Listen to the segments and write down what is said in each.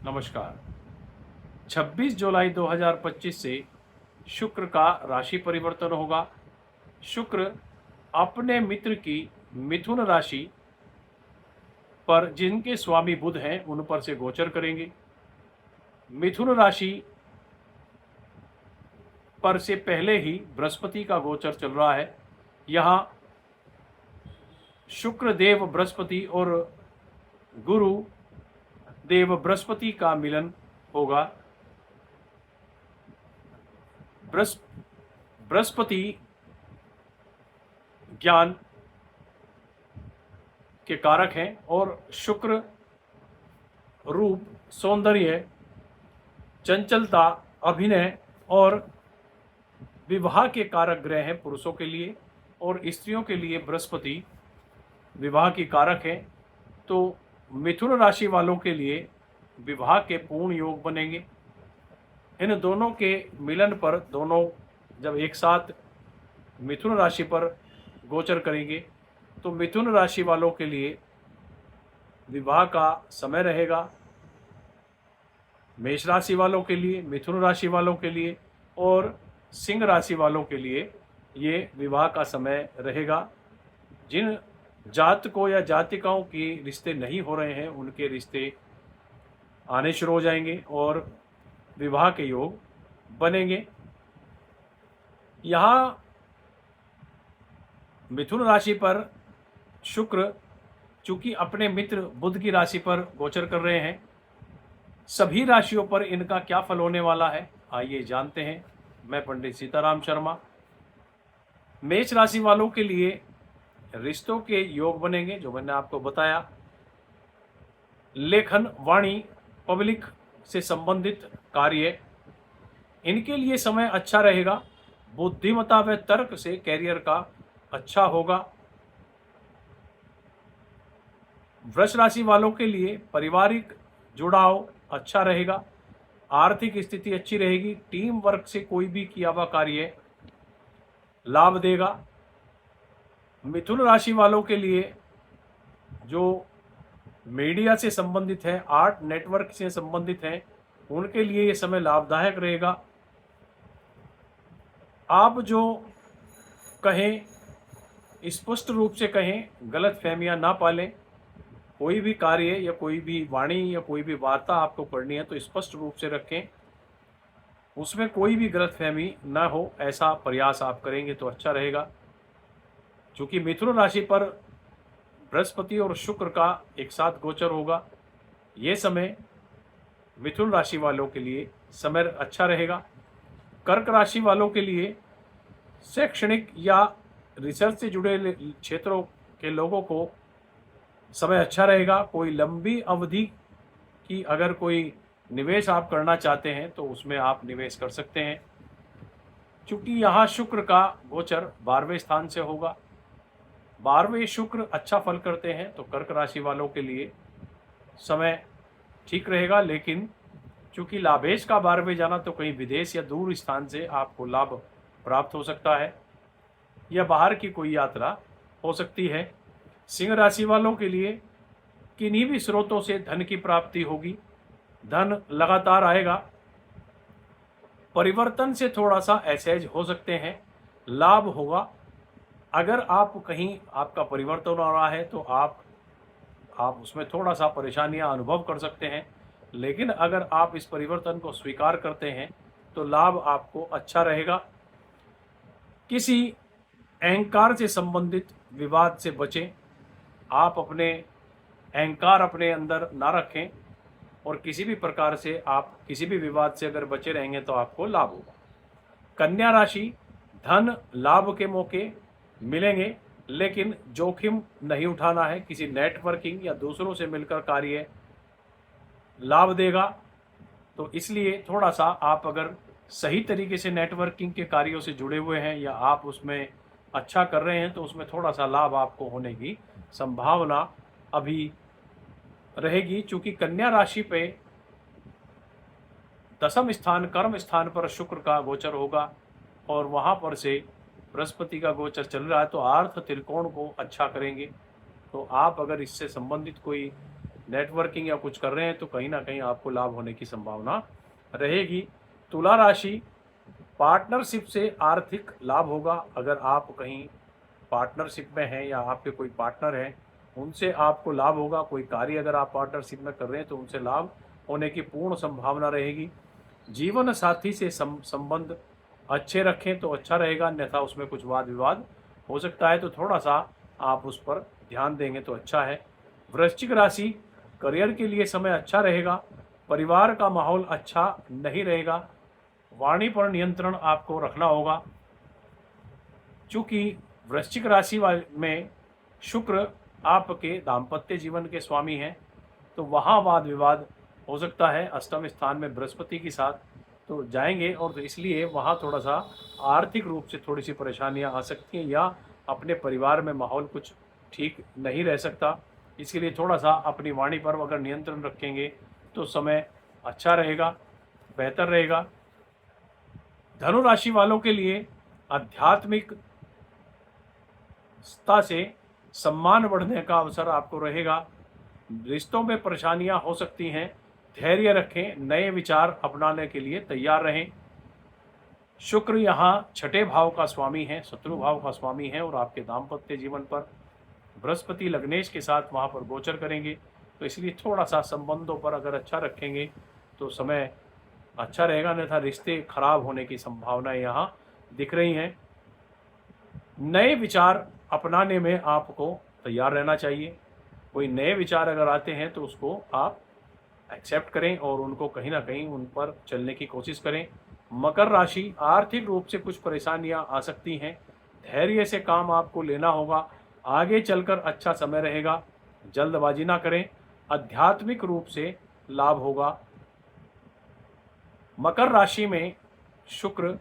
नमस्कार। 26 जुलाई 2025 से शुक्र का राशि परिवर्तन होगा। शुक्र अपने मित्र की मिथुन राशि पर, जिनके स्वामी बुध हैं, उन पर से गोचर करेंगे। मिथुन राशि पर से पहले ही बृहस्पति का गोचर चल रहा है। यहाँ शुक्र देव बृहस्पति और गुरु देव बृहस्पति का मिलन होगा। बृहस्पति ज्ञान के कारक हैं और शुक्र रूप, सौंदर्य, चंचलता, अभिनय और विवाह के कारक ग्रह हैं पुरुषों के लिए, और स्त्रियों के लिए बृहस्पति विवाह की कारक है। तो मिथुन राशि वालों के लिए विवाह के पूर्ण योग बनेंगे। इन दोनों के मिलन पर, दोनों जब एक साथ मिथुन राशि पर गोचर करेंगे तो मिथुन राशि वालों के लिए विवाह का समय रहेगा। मेष राशि वालों के लिए, मिथुन राशि वालों के लिए और सिंह राशि वालों के लिए ये विवाह का समय रहेगा। जिन जातकों या जातिकाओं के रिश्ते नहीं हो रहे हैं, उनके रिश्ते आने शुरू हो जाएंगे और विवाह के योग बनेंगे। यहाँ मिथुन राशि पर शुक्र चूंकि अपने मित्र बुध की राशि पर गोचर कर रहे हैं, सभी राशियों पर इनका क्या फल होने वाला है, आइए जानते हैं। मैं पंडित सीताराम शर्मा। मेष राशि वालों के लिए रिश्तों के योग बनेंगे, जो मैंने आपको बताया। लेखन, वाणी, पब्लिक से संबंधित कार्य, इनके लिए समय अच्छा रहेगा। बुद्धिमत्ता व तर्क से कैरियर का अच्छा होगा। वृष राशि वालों के लिए पारिवारिक जुड़ाव अच्छा रहेगा। आर्थिक स्थिति अच्छी रहेगी। टीम वर्क से कोई भी किया हुआ कार्य लाभ देगा। मिथुन राशि वालों के लिए जो मीडिया से संबंधित है, आर्ट नेटवर्क से संबंधित है, उनके लिए ये समय लाभदायक रहेगा। आप जो कहें स्पष्ट रूप से कहें, गलत फहमियाँ ना पालें। कोई भी कार्य या कोई भी वाणी या कोई भी वार्ता आपको करनी है तो स्पष्ट रूप से रखें, उसमें कोई भी गलत फहमी ना हो, ऐसा प्रयास आप करेंगे तो अच्छा रहेगा। क्योंकि मिथुन राशि पर बृहस्पति और शुक्र का एक साथ गोचर होगा, ये समय मिथुन राशि वालों के लिए समय अच्छा रहेगा। कर्क राशि वालों के लिए शैक्षणिक या रिसर्च से जुड़े क्षेत्रों के लोगों को समय अच्छा रहेगा। कोई लंबी अवधि की अगर कोई निवेश आप करना चाहते हैं तो उसमें आप निवेश कर सकते हैं। चूंकि यहाँ शुक्र का गोचर 12वें स्थान से होगा, 12वें शुक्र अच्छा फल करते हैं, तो कर्क राशि वालों के लिए समय ठीक रहेगा। लेकिन चूंकि लाभेश का 12वें जाना, तो कहीं विदेश या दूर स्थान से आपको लाभ प्राप्त हो सकता है या बाहर की कोई यात्रा हो सकती है। सिंह राशि वालों के लिए किन्हीं भी स्रोतों से धन की प्राप्ति होगी, धन लगातार आएगा। परिवर्तन से थोड़ा सा असहज हो सकते हैं, लाभ होगा। अगर आप कहीं आपका परिवर्तन हो रहा है तो आप उसमें थोड़ा सा परेशानियां अनुभव कर सकते हैं, लेकिन अगर आप इस परिवर्तन को स्वीकार करते हैं तो लाभ आपको अच्छा रहेगा। किसी अहंकार से संबंधित विवाद से बचें। आप अपने अहंकार अपने अंदर ना रखें और किसी भी प्रकार से आप किसी भी विवाद से अगर बचे रहेंगे तो आपको लाभ होगा। कन्या राशि, धन लाभ के मौके मिलेंगे, लेकिन जोखिम नहीं उठाना है। किसी नेटवर्किंग या दूसरों से मिलकर कार्य लाभ देगा, तो इसलिए थोड़ा सा आप अगर सही तरीके से नेटवर्किंग के कार्यों से जुड़े हुए हैं या आप उसमें अच्छा कर रहे हैं तो उसमें थोड़ा सा लाभ आपको होने की संभावना अभी रहेगी। चूंकि कन्या राशि पे 10वें स्थान, कर्म स्थान पर शुक्र का गोचर होगा और वहाँ पर से बृहस्पति का गोचर चल रहा है, तो आर्थ त्रिकोण को अच्छा करेंगे। तो आप अगर इससे संबंधित कोई नेटवर्किंग या कुछ कर रहे हैं तो कहीं ना कहीं आपको लाभ होने की संभावना रहेगी। तुला राशि, पार्टनरशिप से आर्थिक लाभ होगा। अगर आप कहीं पार्टनरशिप में हैं या आपके कोई पार्टनर हैं, उनसे आपको लाभ होगा। कोई कार्य अगर आप पार्टनरशिप में कर रहे हैं तो उनसे लाभ होने की पूर्ण संभावना रहेगी। जीवन साथी से संबंध अच्छे रखें तो अच्छा रहेगा, अन्यथा उसमें कुछ वाद विवाद हो सकता है, तो थोड़ा सा आप उस पर ध्यान देंगे तो अच्छा है। वृश्चिक राशि, करियर के लिए समय अच्छा रहेगा। परिवार का माहौल अच्छा नहीं रहेगा। वाणी पर नियंत्रण आपको रखना होगा, क्योंकि वृश्चिक राशि में शुक्र आपके दाम्पत्य जीवन के स्वामी हैं, तो वहाँ वाद विवाद हो सकता है। अष्टम स्थान में बृहस्पति के साथ तो जाएंगे, और तो इसलिए वहाँ थोड़ा सा आर्थिक रूप से थोड़ी सी परेशानियाँ आ सकती हैं, या अपने परिवार में माहौल कुछ ठीक नहीं रह सकता। इसके लिए थोड़ा सा अपनी वाणी पर अगर नियंत्रण रखेंगे तो समय अच्छा रहेगा, बेहतर रहेगा। धनु राशि वालों के लिए आध्यात्मिक से सम्मान बढ़ने का अवसर आपको रहेगा। रिश्तों में परेशानियां हो सकती हैं, धैर्य रखें, नए विचार अपनाने के लिए तैयार रहें। शुक्र यहाँ छठे भाव का स्वामी है, शत्रु भाव का स्वामी है, और आपके दाम्पत्य जीवन पर बृहस्पति लग्नेश के साथ वहाँ पर गोचर करेंगे, तो इसलिए थोड़ा सा संबंधों पर अगर अच्छा रखेंगे तो समय अच्छा रहेगा, अन्यथा रिश्ते खराब होने की संभावनाएं यहाँ दिख रही हैं। नए विचार अपनाने में आपको तैयार रहना चाहिए। कोई नए विचार अगर आते हैं तो उसको आप एक्सेप्ट करें और उनको कहीं ना कहीं उन पर चलने की कोशिश करें। मकर राशि, आर्थिक रूप से कुछ परेशानियां आ सकती हैं, धैर्य से काम आपको लेना होगा। आगे चलकर अच्छा समय रहेगा, जल्दबाजी ना करें। आध्यात्मिक रूप से लाभ होगा। मकर राशि में शुक्र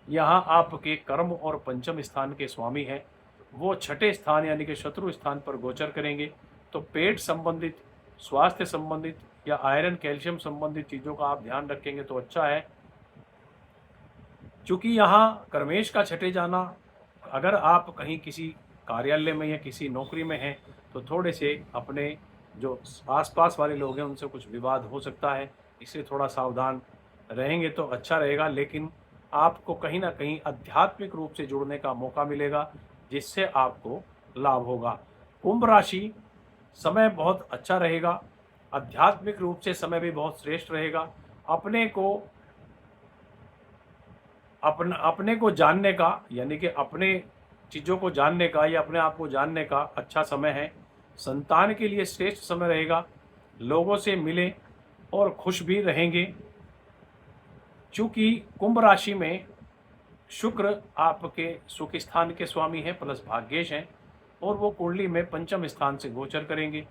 यहाँ आपके कर्म और पंचम स्थान के स्वामी हैं, वो छठे स्थान यानी कि शत्रु स्थान पर गोचर करेंगे, तो पेट संबंधित, स्वास्थ्य संबंधित या आयरन कैल्शियम संबंधित चीज़ों का आप ध्यान रखेंगे तो अच्छा है। चूँकि यहाँ कर्मेश का छठे जाना, अगर आप कहीं किसी कार्यालय में या किसी नौकरी में हैं तो थोड़े से अपने जो आसपास वाले लोग हैं उनसे कुछ विवाद हो सकता है, इसलिए थोड़ा सावधान रहेंगे तो अच्छा रहेगा। लेकिन आपको कहीं ना कहीं आध्यात्मिक रूप से जुड़ने का मौका मिलेगा, जिससे आपको लाभ होगा। कुंभ राशि, समय बहुत अच्छा रहेगा, आध्यात्मिक रूप से समय भी बहुत श्रेष्ठ रहेगा। अपने को जानने का, यानी कि अपने चीज़ों को जानने का या अपने आप को जानने का अच्छा समय है। संतान के लिए श्रेष्ठ समय रहेगा। लोगों से मिलें और खुश भी रहेंगे, चूँकि कुंभ राशि में शुक्र आपके सुख स्थान के स्वामी हैं प्लस भाग्येश हैं, और वो कुंडली में पंचम स्थान से गोचर करेंगे।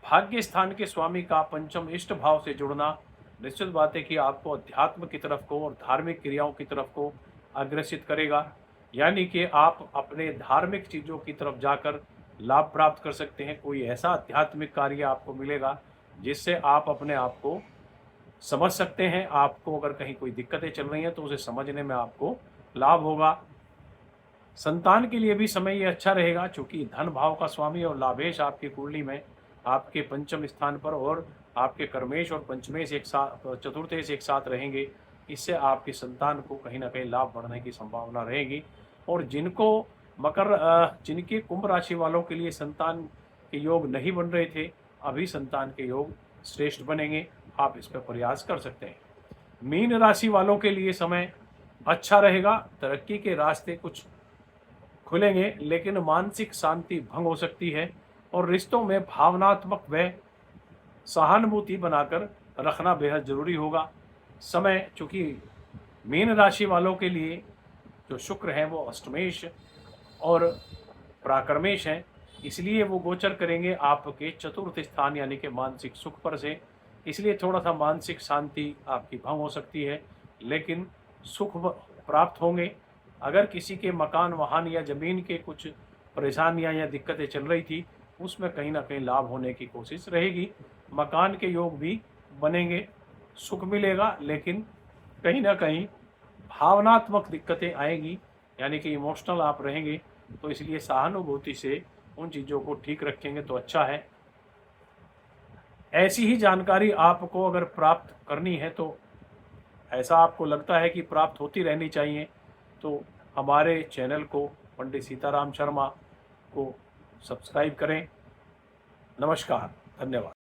भाग्य स्थान के स्वामी का पंचम इष्ट भाव से जुड़ना निश्चित बात है कि आपको अध्यात्म की तरफ को और धार्मिक क्रियाओं की तरफ को अग्रसित करेगा, यानी कि आप अपने धार्मिक चीज़ों की तरफ जाकर लाभ प्राप्त कर सकते हैं। कोई ऐसा आध्यात्मिक कार्य आपको मिलेगा जिससे आप अपने आप को समझ सकते हैं। आपको अगर कहीं कोई दिक्कतें चल रही हैं तो उसे समझने में आपको लाभ होगा। संतान के लिए भी समय ये अच्छा रहेगा, क्योंकि धन भाव का स्वामी और लाभेश आपकी कुंडली में आपके पंचम स्थान पर, और आपके कर्मेश और पंचमेश एक साथ, चतुर्थेश एक साथ रहेंगे। इससे आपकी संतान को कहीं ना कहीं लाभ बढ़ने की संभावना रहेगी। और जिनके कुंभ राशि वालों के लिए संतान के योग नहीं बन रहे थे, अभी संतान के योग श्रेष्ठ बनेंगे, आप इस पर प्रयास कर सकते हैं। मीन राशि वालों के लिए समय अच्छा रहेगा, तरक्की के रास्ते कुछ खुलेंगे, लेकिन मानसिक शांति भंग हो सकती है, और रिश्तों में भावनात्मक व सहानुभूति बनाकर रखना बेहद जरूरी होगा। समय, चूँकि मीन राशि वालों के लिए जो शुक्र है वो अष्टमेश और प्राकर्मेश हैं, इसलिए वो गोचर करेंगे आपके चतुर्थ स्थान यानी कि मानसिक सुख पर से, इसलिए थोड़ा सा मानसिक शांति आपकी भंग हो सकती है, लेकिन सुख प्राप्त होंगे। अगर किसी के मकान, वाहन या ज़मीन के कुछ परेशानियां या दिक्कतें चल रही थी, उसमें कहीं ना कहीं लाभ होने की कोशिश रहेगी। मकान के योग भी बनेंगे, सुख मिलेगा, लेकिन कहीं ना कहीं भावनात्मक दिक्कतें आएंगी, यानी कि इमोशनल आप रहेंगे, तो इसलिए सहानुभूति से उन चीज़ों को ठीक रखेंगे तो अच्छा है। ऐसी ही जानकारी आपको अगर प्राप्त करनी है, तो ऐसा आपको लगता है कि प्राप्त होती रहनी चाहिए, तो हमारे चैनल को पंडित सीताराम शर्मा को सब्सक्राइब करें। नमस्कार, धन्यवाद।